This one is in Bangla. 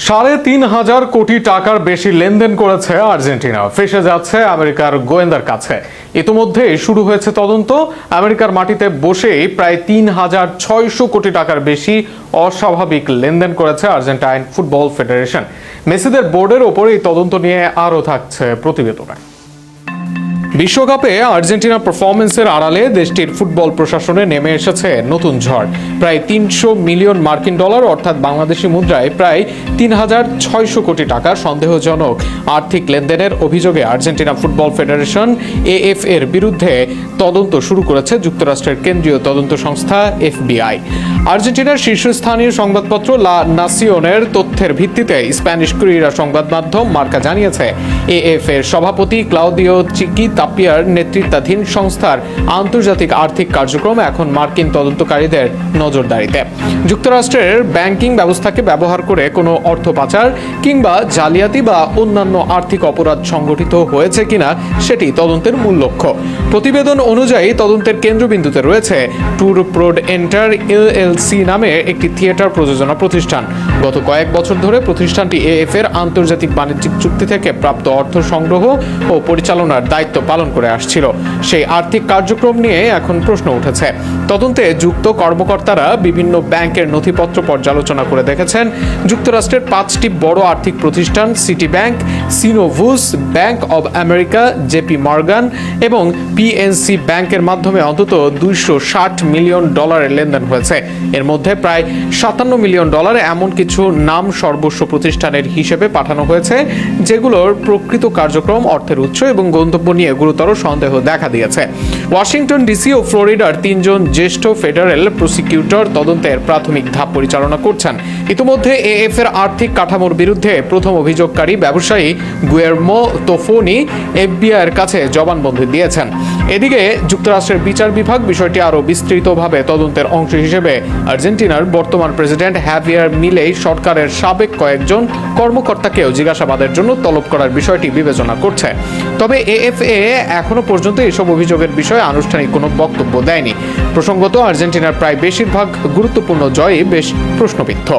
৩,৫০০ কোটি টাকার বেশি লেনদেন করেছে আর্জেন্টিনা, ফেঁসে যাচ্ছে আমেরিকার গোয়েন্দার কাছে। ইতিমধ্যেই শুরু হয়েছে তদন্ত। আমেরিকার মাটিতে বসেই প্রায় ৩,৬০০ কোটি টাকার বেশি অস্বাভাবিক লেনদেন করেছে আর্জেন্টাইন ফুটবল ফেডারেশন। মেসিদের বোর্ডের ওপর এই তদন্ত নিয়ে আরও থাকছে প্রতিবেদনে। বিশ্বকাপে আর্জেন্টিনার পারফরমেন্সের আড়ালে দেশটির ফুটবল প্রশাসনে নেমে এসেছে নতুন ঝড়। প্রায় ৩০০ মিলিয়ন মার্কিন ডলার অর্থাৎ বাংলাদেশি মুদ্রায় প্রায় ৩,৬০০ কোটি টাকা সন্দেহজনক আর্থিক লেনদেনের অভিযোগে আর্জেন্টিনা ফুটবল ফেডারেশন এএফ এর বিরুদ্ধে তদন্ত শুরু করেছে যুক্তরাষ্ট্রের কেন্দ্রীয় তদন্ত সংস্থা এফবিআই। আর্জেন্টিনার শীর্ষস্থানীয় সংবাদপত্র লা নাসিওনের তথ্যের ভিত্তিতে স্প্যানিশ ক্রীড়া সংবাদ মাধ্যম মার্কা জানিয়েছে, এএফ এর সভাপতি ক্লাউদিও চিকি তাপিয়ার নেতৃত্বাধীন সংস্থার আন্তর্জাতিক আর্থিক কার্যক্রম এখন মার্কিন তদন্তকারীদের নজরদারিতে। যুক্তরাষ্ট্রের ব্যাংকিং ব্যবস্থাকে ব্যবহার করে কোনো অর্থ পাচার কিংবা জালিয়াতি বা অন্যান্য আর্থিক অপরাধ সংগঠিত হয়েছে কিনা সেটি তদন্তের মূল লক্ষ্য। প্রতিবেদন অনুযায়ী তদন্তের কেন্দ্রবিন্দুতে রয়েছে ট্যুর প্রোড এন্টার এলএলসি নামে একটি থিয়েটার প্রযোজনা প্রতিষ্ঠান। গত কয়েক বছর ধরে প্রতিষ্ঠানটি এএফ এর আন্তর্জাতিক বাণিজ্যিক চুক্তি থেকে প্রাপ্ত অর্থ সংগ্রহ ও পরিচালনার দায়িত্ব পালন করে আসছিল। সেই আর্থিক কার্যক্রম নিয়ে এখন প্রশ্ন উঠেছে। তদন্তে যুক্ত কর্মকর্তারা বিভিন্ন ব্যাংকের নথিপত্র পর্যালোচনা করে দেখেছেন যুক্তরাষ্ট্রের ৫টি বড় আর্থিক প্রতিষ্ঠান Citi bank, Synovus, bank of America, JP Morgan এবং পিএনসি ব্যাংকের মাধ্যমে অন্তত ২৬০ মিলিয়ন ডলারের লেনদেন হয়েছে। এর মধ্যে প্রায় ৫৭ মিলিয়ন ডলার এমন কিছু নাম সর্বস্ব প্রতিষ্ঠানের হিসেবে পাঠানো হয়েছে যেগুলোর প্রকৃত কার্যক্রম, অর্থের উৎস এবং গন্তব্য নিয়ে গুরুতর সন্দেহ দেখা দিয়েছে। ওয়াশিংটন ডিসি ও ফ্লোরিডার ৩ জন জ্যেষ্ঠ ফেডারেল প্রসিকিউটর তদন্তের প্রাথমিক ধাপ পরিচালনা করছেন। ইতিমধ্যে এএফ এর আর্থিক কাঠামোর বিরুদ্ধে প্রথম অভিযোগকারী ব্যবসায়ী গুয়েরমো তোফোনি এফবিআই এর কাছে জবানবন্দি দিয়েছেন। এদিকে যুক্তরাষ্ট্রের বিচার বিভাগ বিষয়টি আরও বিস্তৃতভাবে তদন্তের অংশ হিসেবে আর্জেন্টিনার বর্তমান প্রেসিডেন্ট হ্যাভিয়ার মিলেই সরকারের সাবেক কয়েকজন কর্মকর্তাকেও জিজ্ঞাসাবাদের জন্য তলব করার বিষয়টি বিবেচনা করছে। তবে এএফএ এখনো পর্যন্ত এসব অভিযোগের বিষয়ে আনুষ্ঠানিক কোনো বক্তব্য দেয়নি। প্রসঙ্গত, আর্জেন্টিনার প্রায় বেশিরভাগ গুরুত্বপূর্ণ জয়ই বেশ প্রশ্নবিদ্ধ।